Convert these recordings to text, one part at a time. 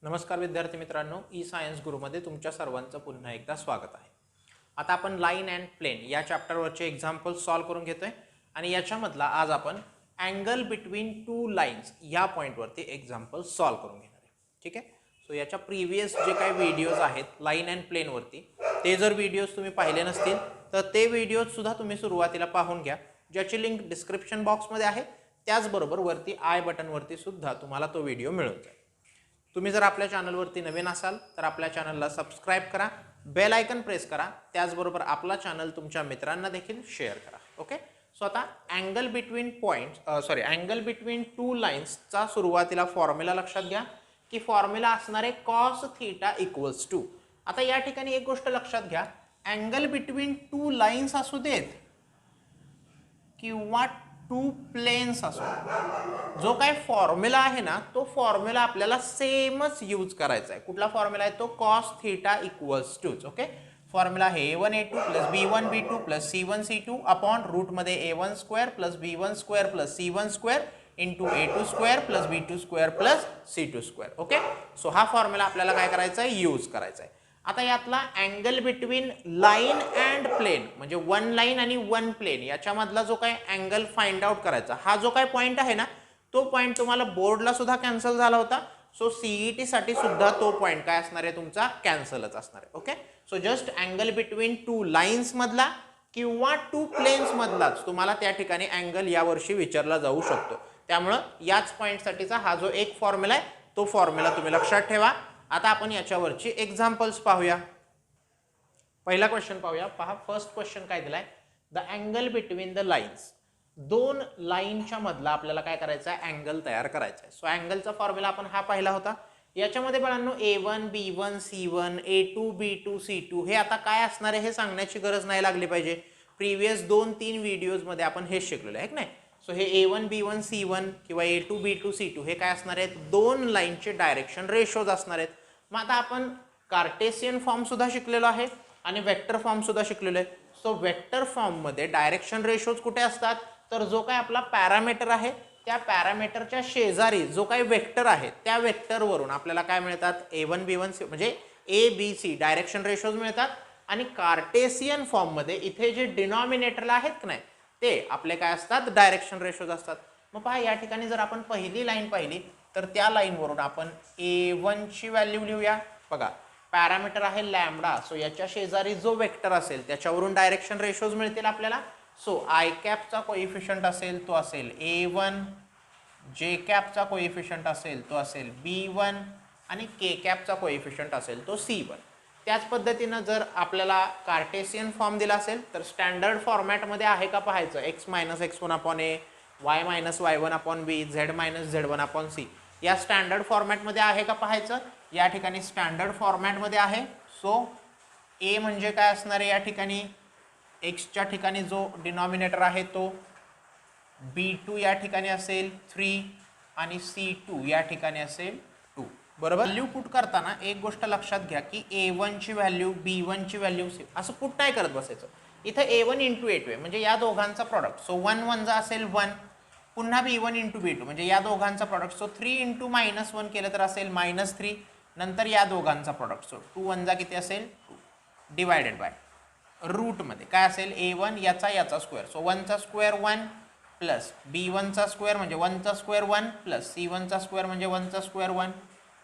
नमस्कार विद्यार्थी मित्रांनो, ई सायन्स गुरुमध्ये तुमच्या सर्वांचं पुन्हा एकदा स्वागत आहे। आता आपण लाईन अँड प्लेन या चॅप्टरवरचे एक्झाम्पल्स सॉल्व करून घेतोय आणि याच्यामधला आज आपण अँगल बिटवीन टू लाईन्स या पॉईंटवरती एक्झाम्पल सॉल्व करून घेणार आहे। ठीक आहे, सो याच्या प्रीवियस जे काही व्हिडिओज आहेत लाईन अँड प्लेनवरती, ते जर व्हिडिओज तुम्ही पाहिले नसतील तर ते व्हिडिओज सुद्धा तुम्ही सुरुवातीला पाहून घ्या, ज्याची लिंक डिस्क्रिप्शन बॉक्समध्ये आहे। त्याचबरोबर वरती आय बटनवरती सुद्धा तुम्हाला तो व्हिडिओ मिळून जाईल। तुम्ही जर आपल्या चॅनलवरती नवीन असाल तर आपल्या चॅनलला सबस्क्राइब करा, बेल आयकन प्रेस करा, त्याचबरोबर आपला चॅनल तुमच्या मित्रांना देखील शेअर करा। ओके, सो आता अँगल बिटवीन टू लाईन्सचा सुरुवातीला फॉर्म्युला लक्षात घ्या की फॉर्म्युला असणार आहे कॉस थीटा इक्वल्स टू। आता या ठिकाणी एक गोष्ट लक्षात घ्या, अँगल बिटवीन टू लाईन्स असू देत किंवा टू प्लेन्स असो, जो काय फॉर्म्युला आहे ना तो फॉर्म्युला आपल्याला सेमच यूज करायचा आहे। कुठला फॉर्म्युला आहे तो cos theta equals to. Okay, formula आहे a1 a2 plus b1 b2 plus c1 c2 upon root मध्ये a1 square plus b1 square plus c1 square into a2 square plus b2 square plus c2 square. Okay, so हा formula आपल्याला काय करायचा आहे, use करायचा आहे। आता यातला angle between line and plane म्हणजे वन लाईन आणि वन प्लेन याच्यामधला जो काय अँगल फाइंड आउट करायचा, हा जो काय पॉइंट आहे ना तो पॉइंट तुम्हाला बोर्डला सुद्धा कॅन्सल झाला होता। सो सीईटी साठी सुद्धा तो पॉइंट काय असणार आहे, तुमचा कॅन्सलच असणार आहे। Okay, so just angle between two lines मधला किंवा टू प्लेन्स मधलाच तुम्हाला त्या ठिकाणी अँगल यावर्षी विचारला जाऊ शकतो। त्यामुळे याच पॉइंट साठीचा हा जो एक फॉर्म्युला आहे तो फॉर्म्युला तुम्ही लक्षात ठेवा। आता आपण याच्यावरची एक्झाम्पल्स पाहूया। पहिला क्वेश्चन पाहूया, पहा फर्स्ट क्वेश्चन काय दिलाय, the angle between the lines, दोन लाईनच्या मधला आपल्याला काय करायचा आहे, अँगल तयार करायचा आहे। सो अँगलचा फॉर्म्युला आपण हा पाहिला होता। याच्यामध्ये बाळांनो a1 b1 c1 a2 b2 c2 हे आता काय असणार आहे हे सांगण्याची गरज नाही लागली पाहिजे, प्रीवियस 2-3 व्हिडिओज मध्ये आपण हे शिकलेलो आहे की नाही। सो हे a1 b1 c1 किंवा a2 b2 c2 हे काय असणार आहेत, दोन लाईनचे डायरेक्शन रेशोज असणार आहेत। मग आता आपण कार्टेशियन फॉर्म सुद्धा शिकलेलो आहे आणि वेक्टर फॉर्म सुद्धा शिकलेलो आहे। सो वेक्टर फॉर्म मध्ये डायरेक्शन रेशोज कुठे असतात, तर जो काय आपला पॅरामीटर आहे त्या पॅरामीटरच्या शेजारी जो काही वेक्टर आहे त्या वेक्टरवरून आपल्याला काय मिळतात, a1 b1 c म्हणजे a b c direction ratios मिळतात। आणि कार्टेशियन फॉर्म मध्ये इथे जे डिनॉमिनेटरला आहेत की नाही ते आपले काय असतात, डायरेक्शन रेशोज असतात। मग पहा या ठिकाणी जर आपण पहिली लाईन पाहिली तर त्या लाईन वरून आपण a1 ची व्हॅल्यू लिहूया। बघा पॅरामीटर आहे लॅम्बडा, सो याच्या शेजारी जो वेक्टर असेल त्याच्यावरून डायरेक्शन रेशोज मिळतील आपल्याला। सो आय कॅपचा कोइफिशियंट असेल तो असेल a1, जे कॅपचा कोइफिशियंट असेल तो असेल b1 आणि के कॅपचा कोइफिशियंट असेल तो c1। त्याच पद्धतीनं जर आपल्याला कार्टेशियन फॉर्म दिला असेल तर स्टँडर्ड फॉर्मॅटमध्ये आहे का पाहायचं, x minus x1 upon a, y minus y1 upon b, z minus z1 upon c, या स्टँडर्ड फॉर्मॅटमध्ये आहे का पाहायचं। या ठिकाणी स्टँडर्ड फॉर्मॅटमध्ये आहे। सो a म्हणजे काय असणार आहे, या ठिकाणी x च्या ठिकाणी जो डिनॉमिनेटर आहे तो b2 या ठिकाणी असेल 3 आणि c2 या ठिकाणी असेल 2, बरोबर। व्हॅल्यू पुट करताना एक गोष्ट लक्षात घ्या की a1 ची व्हॅल्यू b1 ची व्हॅल्यू असं पुट नाही करत बसायचं। इथं a1 इंटू a2 म्हणजे या दोघांचा प्रॉडक्ट, सो 1 1 जा असेल 1, पुन्हा b1 इंटू b2 म्हणजे या दोघांचा प्रॉडक्ट, सो 3 इंटू -1 केलं तर असेल -3, नंतर या दोघांचा प्रॉडक्ट, सो 2 1 जा किती असेल 2 डिवायडेड बाय रूट मध्ये काय असेल a1 याचा स्क्वेअर, सो 1 चा स्क्वेअर 1 प्लस b1 चा स्क्वेअर म्हणजे 1 चा स्क्वेअर 1 प्लस c1 चा स्क्वेअर म्हणजे 1 चा स्क्वेअर 1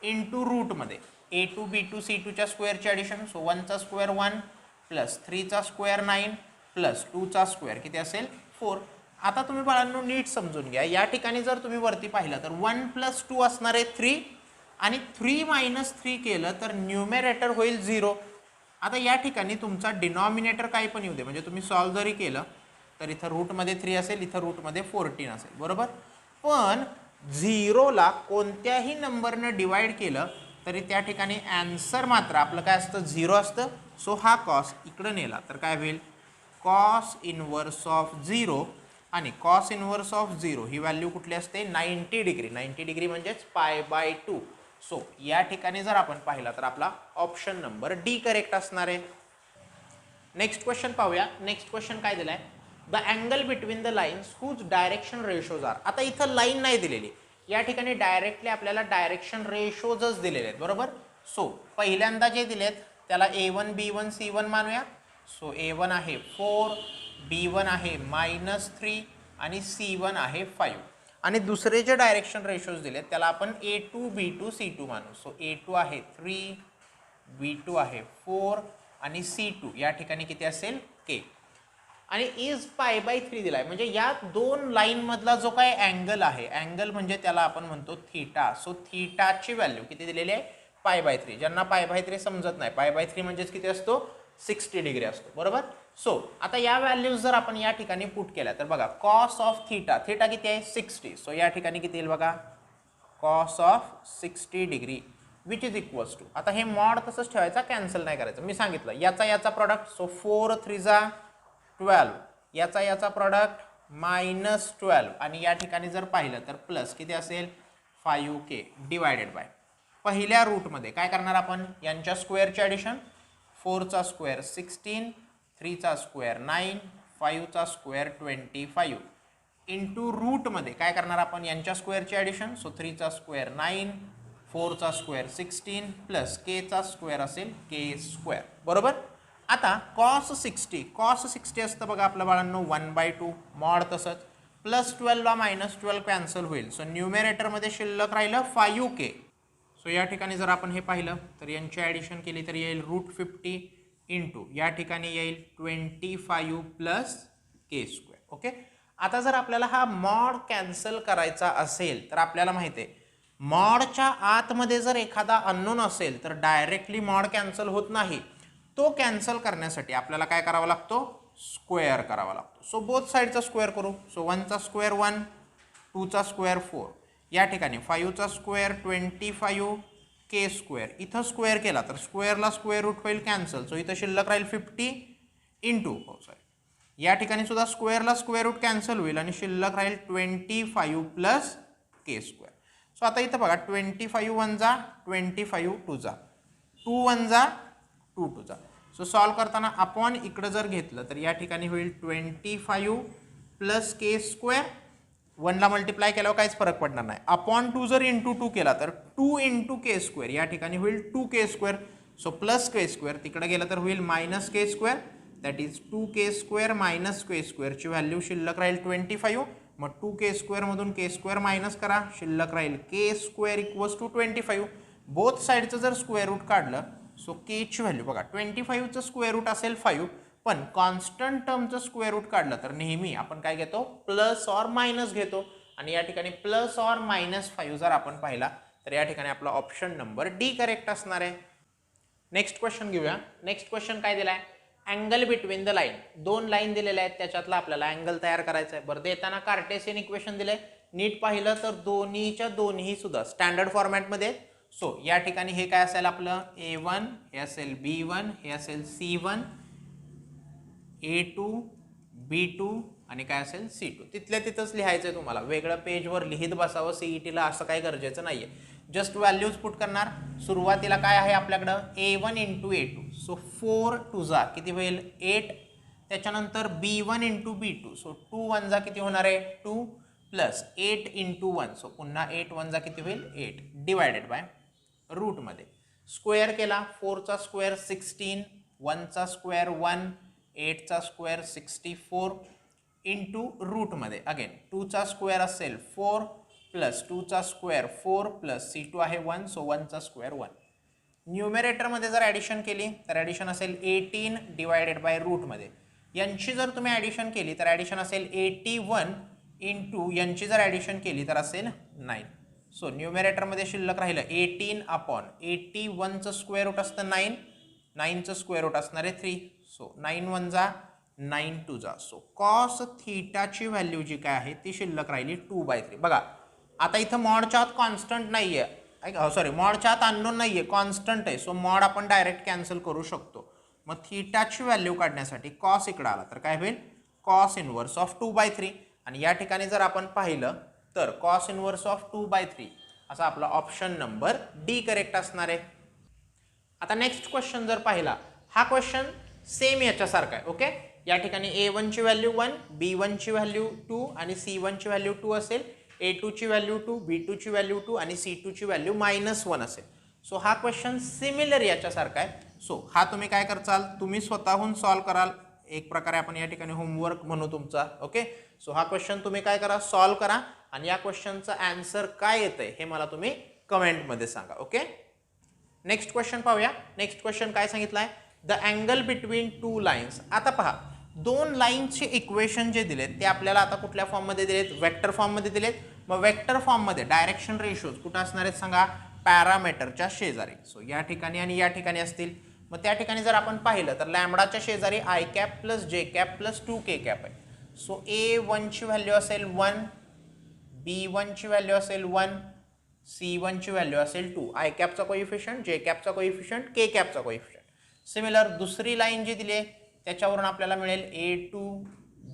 इंटू रूट मध्ये a2 b2 c2 च्या स्क्वेअरची ॲडिशन, सो 1 चा स्क्वेअर 1 प्लस 3 चा स्क्वेअर 9 प्लस 2 चा स्क्वेअर किती असेल 4। आता तुम्ही बाळांनो नीट समजून घ्या, या ठिकाणी जर तुम्ही वरती पाहिलं तर 1 प्लस 2 असणार आहे 3 आणि 3 मायनस 3 केलं तर न्यूमेरेटर होईल 0। आता या ठिकाणी तुमचा डिनॉमिनेटर काही पण येऊ दे, म्हणजे तुम्ही सॉल्व जरी केलं तर इथं रूटमध्ये 3 असेल, इथं रूटमध्ये 14 असेल, बरोबर। पण 0 ला कोणत्याही नंबरनं डिवाइड केलं तरी त्या ठिकाणी आन्सर मात्र आपलं काय असतं, 0 असतं। सो हा कॉस इकडं नेला तर काय होईल, कॉस इनवर्स ऑफ 0, आणि cos inverse of 0 he value कुठली असते, 90 डिग्री। 90 डिग्री म्हणजेच π/2। सो या ठिकाणी जर आपण पाहिला तर आपला ऑप्शन नंबर डी करेक्ट असणार आहे। नेक्स्ट क्वेश्चन पाहूया। नेक्स्ट क्वेश्चन काय दिलाय, the angle between the lines whose direction ratios are. आता इथं लाईन नाही दिलेली, या ठिकाणी डायरेक्टली आपल्याला डायरेक्शन रेशोजच दिलेले आहेत बरोबर. सो पहिल्यांदा जे दिलेत त्याला A1 B1 C1 मानूया. सो A1 आहे 4, B1 आहे -3 आणि C1 आहे 5. आणि दुसरे जे डायरेक्शन रेशोज दिलेत त्याला आपण A2 B2 C2 मानू. सो A2 आहे 3, B2 आहे 4 आणि C2 या ठिकाणी किती असेल K. आणि इज π/3 दिलाय म्हणजे या दोन लाईन मधला जो काही अँगल आहे, अँगल म्हणजे त्याला आपण म्हणतो थीटा. सो थीटाची व्हॅल्यू किती दिलेली आहे π/3. ज्यांना π/3 समजत नाही, π/3 म्हणजेच किती असतो 60 डिग्री असतो बरोबर. सो आता या व्हॅल्यूज जर आपण या ठिकाणी पुट केल्या तर बघा कॉस ऑफ थीटा, थीटा किती आहे 60. सो या ठिकाणी किती येईल बघा cos of 60 degree which is equals to, आता हे मॉड तसंच ठेवायचा, कॅन्सल नाही करायचं. मी सांगितलं याचा प्रॉडक्ट. सो 4 3 12, याचा प्रॉडक्ट -12 आणि या ठिकाणी जर पाहिलं तर प्लस किती असेल 5K डिवायडेड बाय पहिल्या रूटमध्ये काय करणार आपण यांच्या स्क्वेअरची ॲडिशन. 4चा स्क्वेअर 16, 3चा स्क्वेअर 9, 5चा स्क्वेअर 25 इंटू रूटमध्ये काय करणार आपण यांच्या स्क्वेअरची ॲडिशन. सो 3चा स्क्वेअर 9, 4चा स्क्वेअर 16 प्लस Kचा स्क्वेअर असेल K² बरोबर. आता कॉस 60 असतं बघा आपल्या बाळांनो 1/2 मॉड तसंच +12 ला -12 कॅन्सल होईल. सो न्यूमेरेटरमध्ये शिल्लक राहिलं 5K. सो या ठिकाणी जर आपण हे पाहिलं तर यांची ॲडिशन केली तर येईल √50 इंटू या ठिकाणी येईल 25 प्लस K². ओके. आता जर आपल्याला हा मॉड कॅन्सल करायचा असेल तर आपल्याला माहिती आहे मॉडच्या आतमध्ये जर एखादा अननोन असेल तर डायरेक्टली मॉड कॅन्सल होत नाही. तो कॅन्सल करण्यासाठी आपल्याला काय करावा लागतो स्क्वेअर करावा लागतो. सो बोथ साईडचा स्क्वेअर करू. सो 1चा स्क्वेअर 1, 2चा स्क्वेअर 4, या ठिकाणी 5चा स्क्वेअर 25 K². इथं स्क्वेअर केला तर स्क्वेअरला स्क्वेअर रूट होईल कॅन्सल. सो इथं शिल्लक राहील 50 इंटू या ठिकाणी सुद्धा स्क्वेअरला स्क्वेअर रूट कॅन्सल होईल आणि शिल्लक राहील 25 प्लस K². सो आता इथं बघा 25 1 जा 25 2 जा 2 1 जा 2 2 जा. सो सॉल्व करताना अपॉन इकडं जर घेतलं तर या ठिकाणी होईल 25 प्लस K². 1ला मल्टिप्लाय केल्यावर काहीच फरक पडणार नाही. अपॉन 2 जर इंटू 2 केला तर 2 इंटू K² या ठिकाणी होईल 2K². सो प्लस K² तिकडे गेलं तर होईल -K². That is 2K² minus K² ची व्हॅल्यू शिल्लक राहील 25. मग 2K² मधून K² मायनस करा शिल्लक राहील K² इक्वल्स टू 25. बोथ साईडचं जर स्क्वेअर रूट काढलं सो Kची व्हॅल्यू बघा 25चं स्क्वेअर रूट असेल 5 पण कॉन्स्टंट टर्मचं स्क्वेअर रूट काढलं तर नेहमी आपण काय घेतो प्लस ऑर मायनस घेतो आणि या ठिकाणी प्लस ऑर -5 जर आपण पाहिला तर या ठिकाणी आपला ऑप्शन नंबर डी करेक्ट असणार आहे. नेक्स्ट क्वेश्चन घेऊया. नेक्स्ट क्वेश्चन काय दिलाय अँगल बिटवीन द लाईन. दोन लाईन दिलेल्या आहेत त्याच्यातला आपल्याला अँगल तयार करायचा आहे. बरं देताना कार्टेशियन इक्वेशन दिले नीट पाहिलं तर दोन्हीच्या दोन्ही सुद्धा स्टँडर्ड फॉर्मॅटमध्ये. सो या ठिकाणी हे काय असेल आपलं A1 हे असेल B1 हे असेल C1 A2 B2 आणि काय असेल C2. तिथल्या तिथंच लिहायचं आहे तुम्हाला, वेगळं पेजवर लिहित बसावं CETला असं काही गरजेचं नाहीये. जस्ट व्हॅल्यूज पुट करणार. सुरुवातीला काय आहे आपल्याकडं A1 इंटू A2. सो 4 2 जा किती होईल 8. त्याच्यानंतर B1 इंटू B2. सो 2 1 जा किती होणार आहे 2 प्लस 8 इंटू 1. सो पुन्हा 8 1 जा किती होईल 8 डिवायडेड बाय रूटमध्ये स्क्वेअर केला. 4चा स्क्वेअर 16, 1चा स्क्वेअर 1, 8चा स्क्वेअर 64 इंटू रूटमध्ये अगेन 2चा स्क्वेअर असेल 4 प्लस 2चा स्क्वेअर 4 प्लस C2 आहे 1. So 1चा square 1. न्यूमेरेटरमध्ये जर ॲडिशन केली तर ॲडिशन असेल 18 डिवायडेड बाय रूटमध्ये. यांची जर तुम्ही ॲडिशन केली तर ॲडिशन असेल 81 इंटू यांची जर ॲडिशन केली तर असेल 9. सो न्यूमेरेटरमध्ये शिल्लक राहिलं 18 अपॉन 81चं स्क्वेअर रूट असतं 9, 9चं स्क्वेअर रूट असणार आहे 3. सो 9 1 जा 9 2 जा. सो कॉस थीटाची व्हॅल्यू जी काय आहे ती शिल्लक राहिली 2/3. बघा आता इथं मॉडच्या आत कॉन्स्टंट नाही आहे, सॉरी मॉडच्या आत अननोन नाही आहे कॉन्स्टंट आहे. सो मॉड आपण डायरेक्ट कॅन्सल करू शकतो. मग थीटाची व्हॅल्यू काढण्यासाठी कॉस इकडं आला तर काय होईल कॉस इनवर्स ऑफ 2/3 आणि या ठिकाणी जर आपण पाहिलं तर कॉस इनवर्स ऑफ 2/3 असा आपला ऑप्शन नंबर डी करेक्ट असणार आहे. आता नेक्स्ट क्वेश्चन जर पाहिला हा क्वेश्चन सेम याच्यासारखा आहे. ओके. या ठिकाणी A1 ची व्हॅल्यू 1, B1 ची व्हॅल्यू 2 आणि C1 ची व्हॅल्यू 2 असेल. A2 ची व्हॅल्यू 2, B2 ची व्हॅल्यू 2 आणि C2 ची व्हॅल्यू -1 असेल. सो हा क्वेश्चन सिमिलर याच्यासारखा आहे. सो हा तुम्ही काय करचाल, तुम्ही स्वतःहून सॉल्व कराल. एक प्रकारे आपण या ठिकाणी होमवर्क म्हणू तुमचा. ओके, सो हा क्वेश्चन तुम्ही काय करा, सॉल्व करा आणि या क्वेश्चनचा आन्सर काय येतंय हे मला तुम्ही कमेंटमध्ये सांगा. ओके, नेक्स्ट क्वेश्चन पाहूया. नेक्स्ट क्वेश्चन काय सांगितलं आहे, the angle between two lines. आता पहा, दोन लाईन्सचे इक्वेशन जे दिलेत ते आपल्याला आता कुठल्या फॉर्ममध्ये दिलेत, वेक्टर फॉर्ममध्ये दिलेत. मग वेक्टर फॉर्ममध्ये डायरेक्शन रेशोज कुठं असणार आहेत सांगा, पॅरामीटरच्या शेजारी. सो या ठिकाणी आणि या ठिकाणी असतील. मग त्या ठिकाणी जर आपण पाहिलं तर लॅम्बडाच्या शेजारी आय कॅप प्लस जे कॅप प्लस 2k कॅप आहे. सो A1 ची व्हॅल्यू असेल 1, B1 ची व्हॅल्यू असेल 1, C1 ची व्हॅल्यू असेल 2. आय कॅपचा कोइफिशियंट, जे कॅपचा कोइफिशियंट, के कॅपचा कोइफिशियंट. सिमिलर दुसरी लाईन जी दिली आहे त्याच्यावरून आपल्याला मिळेल A2,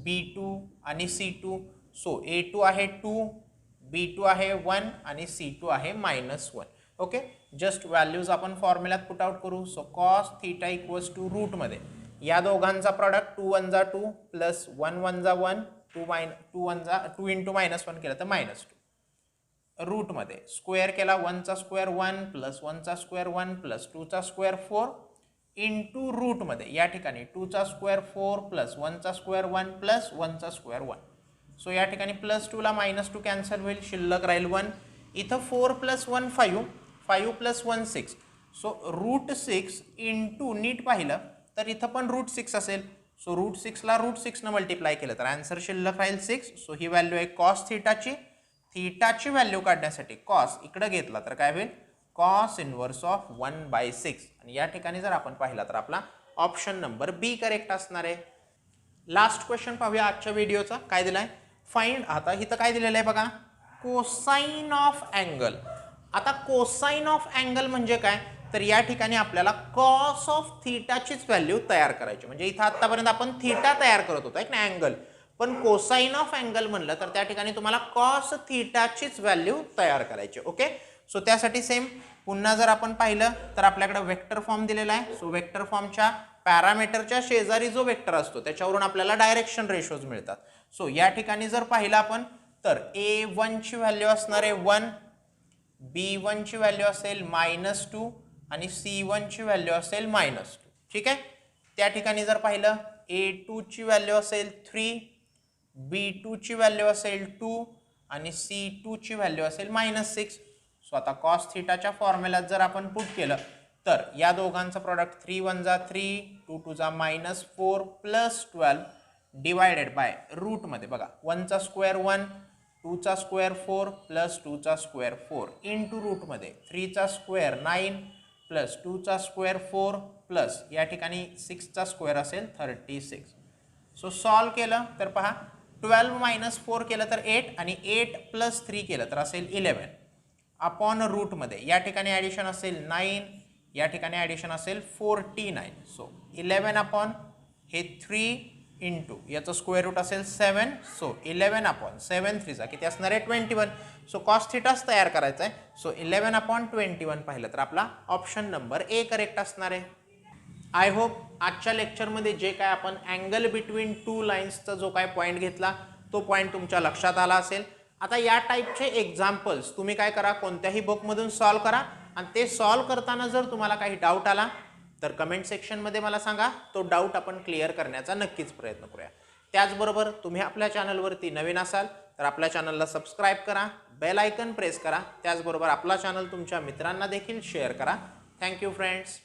B2 आणि C2. सो A2 आहे 2, B2 आहे 1 आणि C2 आहे -1. ओके, जस्ट व्हॅल्यूज आपण फॉर्म्युल्यात पुट आउट करू. So cos theta equals to रूटमध्ये या दोघांचा प्रॉडक्ट 2 1 जा 2 प्लस 1 1 जा 1, 2 इंटू -1 केलं तर -2. रूटमध्ये स्क्वेअर केला, 1 चा स्क्वेअर 1 प्लस 1 चा स्क्वेअर 1 प्लस 2 चा स्क्वेअर 4 इंटू रूटमध्ये या ठिकाणी 2 चा स्क्वेअर 4 प्लस 1 चा स्क्वेअर 1 प्लस 1 चा स्क्वेअर 1. सो या ठिकाणी +2 ला -2 कॅन्सल होईल, शिल्लक राहील 1. इथं 4 + 1 5, 5 + 1 6. सो √6 इंटू नीट पाहिलं तर इथं पण √6 असेल. सो √6 ला √6 न मल्टिप्लाय केलं तर आन्सर शिल्लक राहील 6. सो ही व्हॅल्यू आहे कॉस थीटाची. थीटाची व्हॅल्यू काढण्यासाठी कॉस इकडे घेतला तर काय होईल, कॉस इनवर्स ऑफ 1/6. आणि या ठिकाणी जर आपण पाहिला तर आपला ऑप्शन नंबर बी करेक्ट असणार आहे. लास्ट क्वेश्चन पाहूया आजच्या व्हिडिओचा. काय दिलाय, फाइंड. आता इथं काय दिलेलं आहे बघा, कोसाइन ऑफ अँगल. आता कोसाइन ऑफ अँगल म्हणजे काय, तर या ठिकाणी आपल्याला कॉस ऑफ थीटाचीच व्हॅल्यू तयार करायची. म्हणजे इथं आतापर्यंत आपण थीटा तयार करत होतो एक ना अँगल, पण कोसाइन ऑफ अँगल म्हणलं तर त्या ठिकाणी तुम्हाला कॉस थीटाचीच व्हॅल्यू तयार करायची. ओके, सो त्यासाठी सेम पुन्हा जर आपण पाहिलं तर आपल्याकडे वेक्टर फॉर्म दिलेला आहे. सो वेक्टर फॉर्मच्या पॅरामीटरच्या शेजारी जो वेक्टर असतो त्याच्यावरून आपल्याला डायरेक्शन रेशोज मिळतात. सो या ठिकाणी जर पाहिलं आपण तर A1 ची व्हॅल्यू असणार आहे 1, B1 ची व्हॅल्यू असेल -2 आणि C1 ची व्हॅल्यू असेल -2. ठीक आहे, त्या ठिकाणी जर पाहिलं A2 ची व्हॅल्यू असेल 3, B2 ची व्हॅल्यू असेल 2 आणि C2 ची व्हॅल्यू असेल -6. सो आता कॉस थीटाच्या फॉर्म्युल्यात जर आपण पुट केलं तर या दोघांचं प्रॉडक्ट 3 1 जा 3, 2 2 जा -4 प्लस 12 डिवायडेड बाय रूटमध्ये बघा 1 चा स्क्वेअर 1, 2 चा स्क्वेअर 4 प्लस 2 चा स्क्वेअर 4 इंटू रूटमध्ये 3 चा स्क्वेअर 9 प्लस 2 चा स्क्वेअर 4 प्लस या ठिकाणी 6 चा स्क्वेअर असेल 36. सो सॉल्व केलं तर पहा 12 - 4 केलं तर 8 आणि 8 + 3 केलं तर असेल 11 अपॉन रूटमध्ये या ठिकाणी ॲडिशन असेल 9, या ठिकाणी ॲडिशन असेल 49. सो 11 अपॉन हे 3 इंटू याचं स्क्वेअर रूट असेल 7. सो 11 अपॉन 7 3 चा किती असणार आहे 21. सो कॉस थीटाच तयार करायचा आहे. सो 11 अपॉन 21 पाहिलं तर आपला ऑप्शन नंबर ए करेक्ट असणार आहे. आय होप आजच्या लेक्चरमध्ये जे काय आपण अँगल बिटवीन टू लाईन्सचा जो काय पॉईंट घेतला तो पॉईंट तुमच्या लक्षात आला असेल. आता या टाईपचे एक्झाम्पल्स तुम्ही काय करा, कोणत्याही बुकमधून सॉल्व करा आणि ते सॉल्व करताना जर तुम्हाला काही डाऊट आला तर कमेंट सेक्शनमध्ये मला सांगा. तो डाऊट आपण क्लिअर करण्याचा नक्कीच प्रयत्न करूया. त्याचबरोबर तुम्ही आपल्या चॅनलवरती नवीन असाल तर आपल्या चॅनलला सबस्क्राईब करा, बेल आयकन प्रेस करा. त्याचबरोबर आपला चॅनल तुमच्या मित्रांना देखील शेअर करा. Thank you friends.